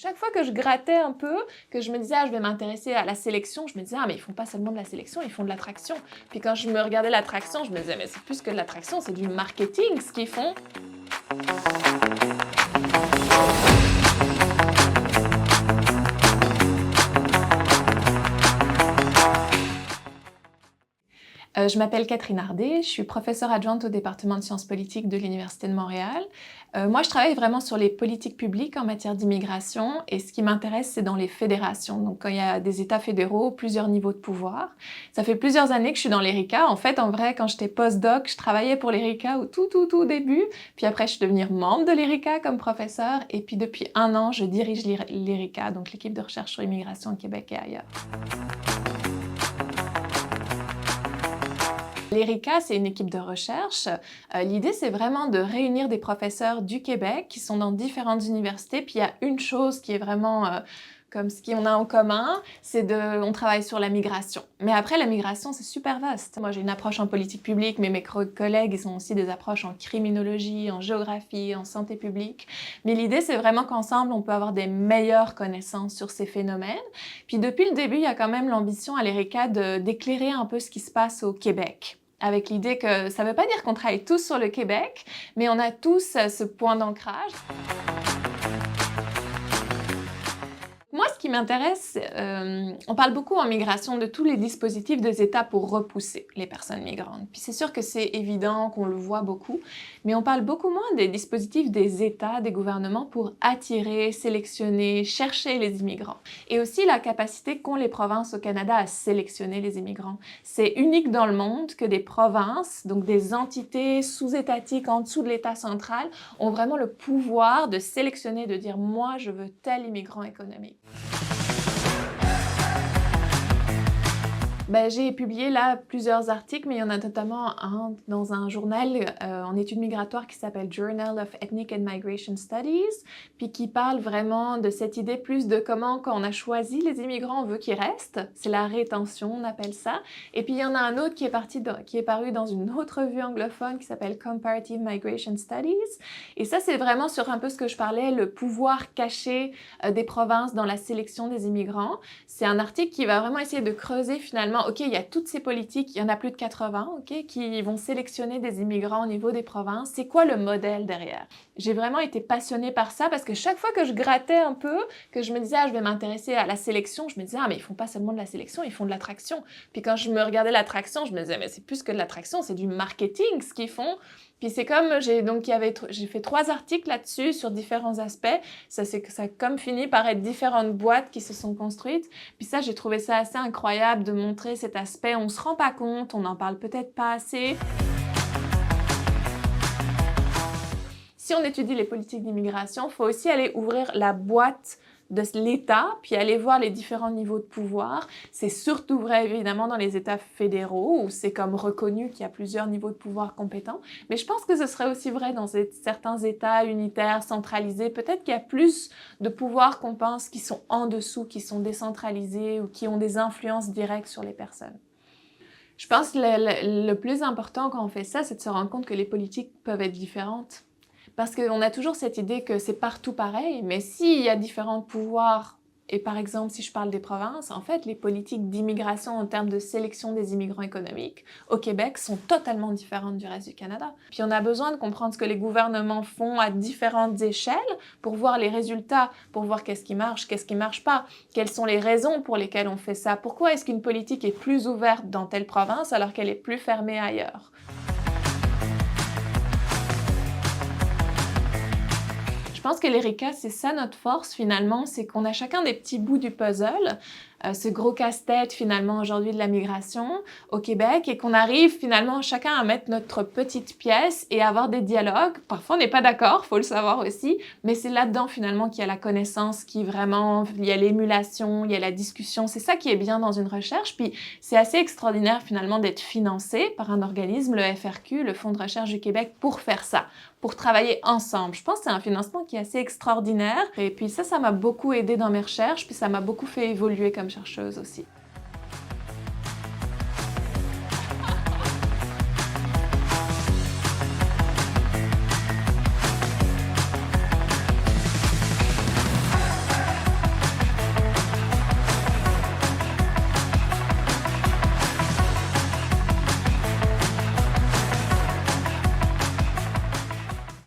Chaque fois que je grattais un peu, que je me disais, ah, je vais m'intéresser à la sélection, je me disais, ah, mais ils font pas seulement de la sélection, ils font de l'attraction. Puis quand je me regardais l'attraction, je me disais, mais c'est plus que de l'attraction, c'est du marketing ce qu'ils font. Je m'appelle Catherine Hardet, je suis professeure adjointe au département de sciences politiques de l'Université de Montréal. Moi, je travaille vraiment sur les politiques publiques en matière d'immigration et ce qui m'intéresse, c'est dans les fédérations. Donc, quand il y a des États fédéraux, plusieurs niveaux de pouvoir. Ça fait plusieurs années que je suis dans l'ERICA. En fait, en vrai, quand j'étais postdoc, je travaillais pour l'ERICA au tout début. Puis après, je suis devenue membre de l'ERICA comme professeure. Et puis, depuis 1 an, je dirige l'ERICA, donc l'équipe de recherche sur l'immigration au Québec et ailleurs. L'ERICA, c'est une équipe de recherche. L'idée, c'est vraiment de réunir des professeurs du Québec qui sont dans différentes universités. Puis il y a une chose qui est vraiment comme ce qu'on a en commun, c'est on travaille sur la migration. Mais après, la migration, c'est super vaste. Moi, j'ai une approche en politique publique, mais mes collègues, ils ont aussi des approches en criminologie, en géographie, en santé publique. Mais l'idée, c'est vraiment qu'ensemble, on peut avoir des meilleures connaissances sur ces phénomènes. Puis depuis le début, il y a quand même l'ambition à l'ERICA d'éclairer un peu ce qui se passe au Québec, avec l'idée que ça ne veut pas dire qu'on travaille tous sur le Québec, mais on a tous ce point d'ancrage. Moi, ce qui m'intéresse, on parle beaucoup en migration de tous les dispositifs des États pour repousser les personnes migrantes. Puis c'est sûr que c'est évident qu'on le voit beaucoup, mais on parle beaucoup moins des dispositifs des États, des gouvernements pour attirer, sélectionner, chercher les immigrants. Et aussi la capacité qu'ont les provinces au Canada à sélectionner les immigrants. C'est unique dans le monde que des provinces, donc des entités sous-étatiques en dessous de l'État central, ont vraiment le pouvoir de sélectionner, de dire « moi, je veux tel immigrant économique ». J'ai publié là plusieurs articles, mais il y en a notamment un dans un journal en études migratoires qui s'appelle Journal of Ethnic and Migration Studies, puis qui parle vraiment de cette idée plus de comment, quand on a choisi les immigrants, on veut qu'ils restent. C'est la rétention, on appelle ça. Et puis il y en a un autre qui est paru dans une autre revue anglophone qui s'appelle Comparative Migration Studies. Et ça, c'est vraiment sur un peu ce que je parlais, le pouvoir caché des provinces dans la sélection des immigrants. C'est un article qui va vraiment essayer de creuser finalement, OK, il y a toutes ces politiques, il y en a plus de 80, OK, qui vont sélectionner des immigrants au niveau des provinces. C'est quoi le modèle derrière? J'ai vraiment été passionnée par ça parce que chaque fois que je grattais un peu, que je me disais, ah, je vais m'intéresser à la sélection, je me disais, ah, mais ils font pas seulement de la sélection, ils font de l'attraction. Puis quand je me regardais l'attraction, je me disais, mais c'est plus que de l'attraction, c'est du marketing ce qu'ils font. Puis c'est comme, j'ai fait 3 articles là-dessus sur différents aspects. Ça a comme fini par être différentes boîtes qui se sont construites. Puis ça, j'ai trouvé ça assez incroyable de montrer cet aspect. On se rend pas compte, on n'en parle peut-être pas assez. Si on étudie les politiques d'immigration, il faut aussi aller ouvrir la boîte de l'État, puis aller voir les différents niveaux de pouvoir. C'est surtout vrai, évidemment, dans les États fédéraux, où c'est comme reconnu qu'il y a plusieurs niveaux de pouvoir compétents. Mais je pense que ce serait aussi vrai dans certains États unitaires, centralisés. Peut-être qu'il y a plus de pouvoirs qu'on pense qui sont en dessous, qui sont décentralisés ou qui ont des influences directes sur les personnes. Je pense que le plus important quand on fait ça, c'est de se rendre compte que les politiques peuvent être différentes. Parce qu'on a toujours cette idée que c'est partout pareil, mais s'il y a différents pouvoirs, et par exemple, si je parle des provinces, en fait, les politiques d'immigration en termes de sélection des immigrants économiques au Québec sont totalement différentes du reste du Canada. Puis on a besoin de comprendre ce que les gouvernements font à différentes échelles pour voir les résultats, pour voir qu'est-ce qui marche pas, quelles sont les raisons pour lesquelles on fait ça, pourquoi est-ce qu'une politique est plus ouverte dans telle province alors qu'elle est plus fermée ailleurs. Je pense que l'ERICA, c'est ça notre force finalement, c'est qu'on a chacun des petits bouts du puzzle, ce gros casse-tête finalement aujourd'hui de la migration au Québec et qu'on arrive finalement chacun à mettre notre petite pièce et avoir des dialogues. Parfois on n'est pas d'accord, faut le savoir aussi, mais c'est là-dedans finalement qu'il y a la connaissance, qui vraiment, il y a l'émulation, il y a la discussion, c'est ça qui est bien dans une recherche. Puis c'est assez extraordinaire finalement d'être financé par un organisme, le FRQ, le Fonds de recherche du Québec, pour faire ça, pour travailler ensemble. Je pense que c'est un financement qui est assez extraordinaire et puis ça m'a beaucoup aidé dans mes recherches, puis ça m'a beaucoup fait évoluer comme chercheuse aussi.